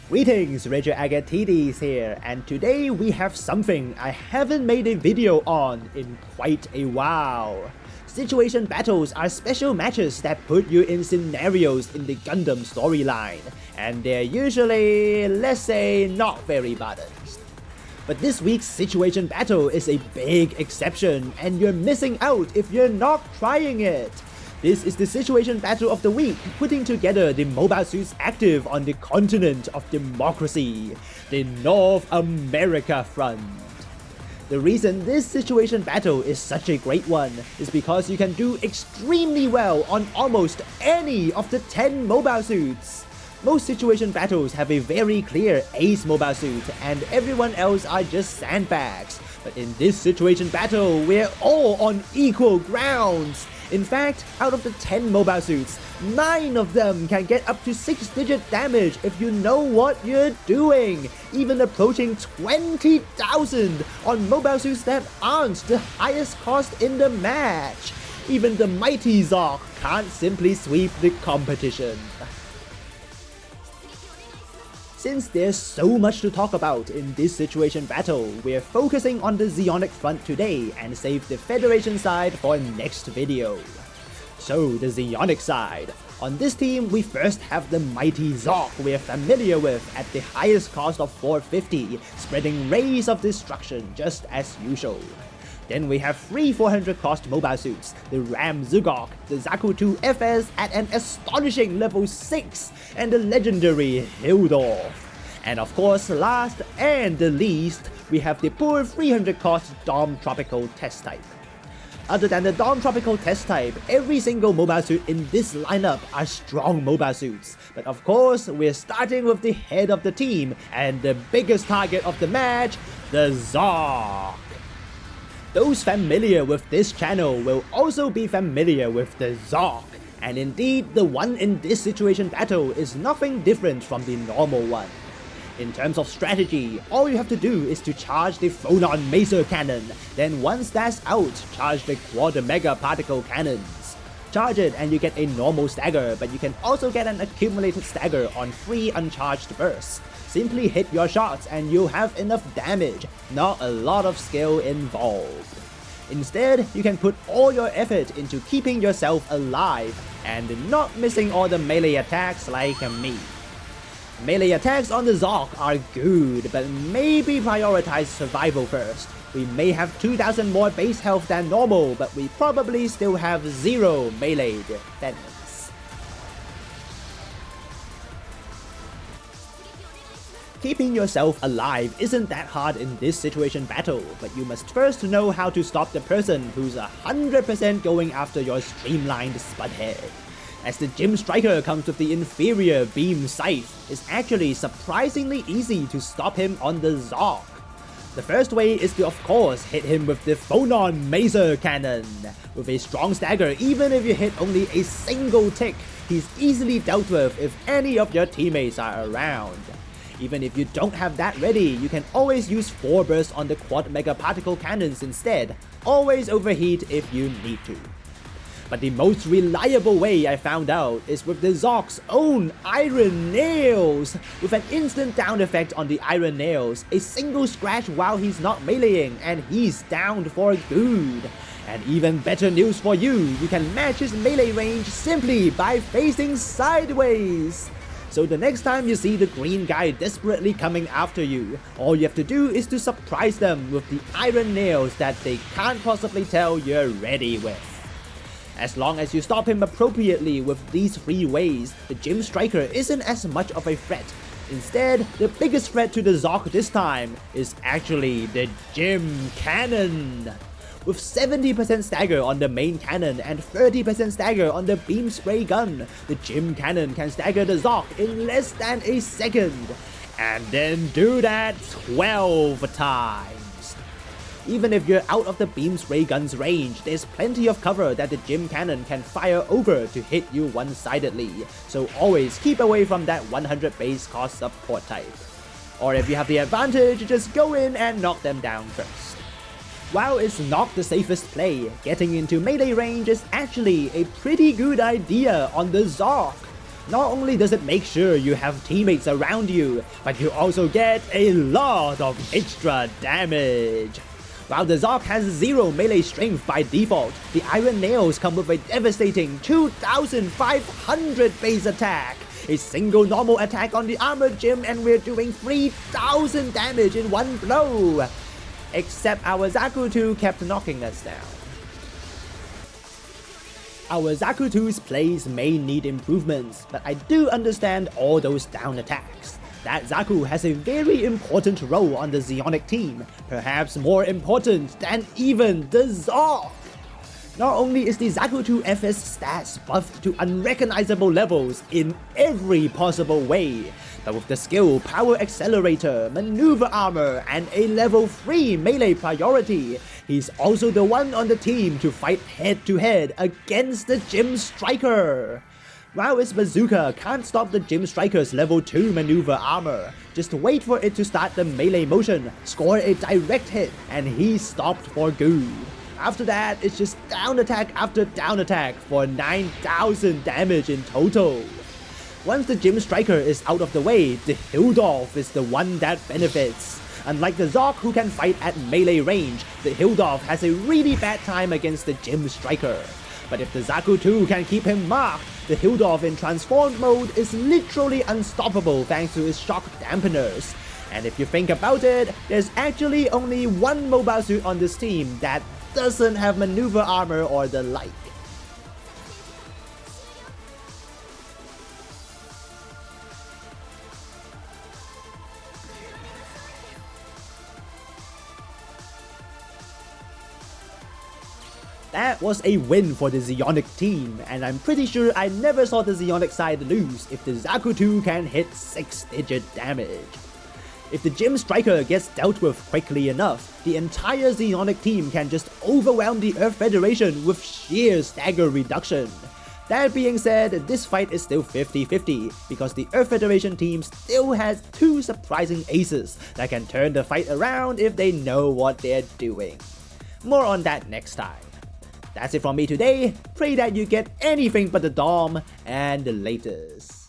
Greetings, Rigil Agateiades here, and today we have something I haven't made a video on in quite a while. Situation battles are special matches that put you in scenarios in the Gundam storyline, and they're usually, let's say, not very balanced. But this week's situation battle is a big exception, and you're missing out if you're not trying it. This is the situation battle of the week, putting together the mobile suits active on the continent of democracy, the North America front. The reason this situation battle is such a great one is because you can do extremely well on almost any of the 10 mobile suits. Most situation battles have a very clear ace mobile suit and everyone else are just sandbags. But in this situation battle, we're all on equal grounds. In fact, out of the 10 mobile suits, 9 of them can get up to 6-digit damage if you know what you're doing, even approaching 20,000 on mobile suits that aren't the highest cost in the match. Even the mighty Zock can't simply sweep the competition. Since there's so much to talk about in this situation battle, we're focusing on the ZEONIC front today and save the Federation side for next video. So the ZEONIC side. On this team, we first have the mighty Zock we're familiar with at the highest cost of 450, spreading rays of destruction just as usual. Then we have 3 400 cost mobile suits, the Ram Zock, the Zaku 2 FS at an astonishing level 6, and the legendary Hildor. And of course, last and the least, we have the poor 300 cost Dom Tropical test type. Other than the Dom Tropical test type, every single mobile suit in this lineup are strong mobile suits. But of course, we're starting with the head of the team and the biggest target of the match, the Zock. Those familiar with this channel will also be familiar with the Zock, and indeed the one in this situation battle is nothing different from the normal one. In terms of strategy, all you have to do is to charge the Phonon Maser Cannon, then once that's out, charge the Quad Mega Particle Cannons. Charge it and you get a normal stagger, but you can also get an accumulated stagger on 3 uncharged bursts. Simply hit your shots and you'll have enough damage, not a lot of skill involved. Instead, you can put all your effort into keeping yourself alive and not missing all the melee attacks like me. Melee attacks on the Zock are good, but maybe prioritize survival first. We may have 2000 more base health than normal, but we probably still have 0 melee defense. Keeping yourself alive isn't that hard in this situation battle, but you must first know how to stop the person who's 100% going after your streamlined spudhead. As the Gym Striker comes with the inferior Beam Scythe, it's actually surprisingly easy to stop him on the Zock. The first way is to of course hit him with the Phonon Maser Cannon. With a strong stagger, even if you hit only a single tick, he's easily dealt with if any of your teammates are around. Even if you don't have that ready, you can always use 4 bursts on the Quad Mega Particle Cannons instead. Always overheat if you need to. But the most reliable way I found out is with the Zock's own Iron Nails. With an instant down effect on the Iron Nails, a single scratch while he's not meleeing and he's downed for good. And even better news for you, you can match his melee range simply by facing sideways. So the next time you see the green guy desperately coming after you, all you have to do is to surprise them with the Iron Nails that they can't possibly tell you're ready with. As long as you stop him appropriately with these 3 ways, the Gym Striker isn't as much of a threat. Instead, the biggest threat to the Zock this time is actually the Gym Cannon. With 70% stagger on the main cannon and 30% stagger on the beam spray gun, the Gym Cannon can stagger the Zock in less than a second. And then do that 12 times. Even if you're out of the beam spray gun's range, there's plenty of cover that the Gym Cannon can fire over to hit you one-sidedly, so always keep away from that 100 base cost support type. Or if you have the advantage, just go in and knock them down first. While it's not the safest play, getting into melee range is actually a pretty good idea on the Zock. Not only does it make sure you have teammates around you, but you also get a lot of extra damage. While the Zock has 0 melee strength by default, the Iron Nails come with a devastating 2,500 base attack, a single normal attack on the armored gym, and we're doing 3,000 damage in one blow. Except our Zaku 2 kept knocking us down. Our Zaku 2's plays may need improvements, but I do understand all those down attacks. That Zaku has a very important role on the ZEONIC team, perhaps more important than even the Zock. Not only is the Zaku 2 FS stats buffed to unrecognizable levels in every possible way, but with the skill Power Accelerator, Maneuver Armor, and a level 3 melee priority, he's also the one on the team to fight head to head against the Gym Striker. While his bazooka can't stop the Gym Striker's level 2 Maneuver Armor, just wait for it to start the melee motion, score a direct hit, and he's stopped for good. After that, it's just down attack after down attack for 9,000 damage in total. Once the Gym Striker is out of the way, the Hildor is the one that benefits. Unlike the Zock, who can fight at melee range, the Hildor has a really bad time against the Gym Striker. But if the Zaku 2 can keep him marked, the Hildor in transformed mode is literally unstoppable thanks to his shock dampeners. And if you think about it, there's actually only one mobile suit on this team that doesn't have maneuver armor or the like. That was a win for the ZEONIC team, and I'm pretty sure I never saw the ZEONIC side lose if the Zaku 2 can hit 6-digit damage. If the Gym Striker gets dealt with quickly enough, the entire ZEONIC team can just overwhelm the Earth Federation with sheer stagger reduction. That being said, this fight is still 50-50, because the Earth Federation team still has 2 surprising aces that can turn the fight around if they know what they're doing. More on that next time. That's it from me today. Pray that you get anything but the Dom, and the latest.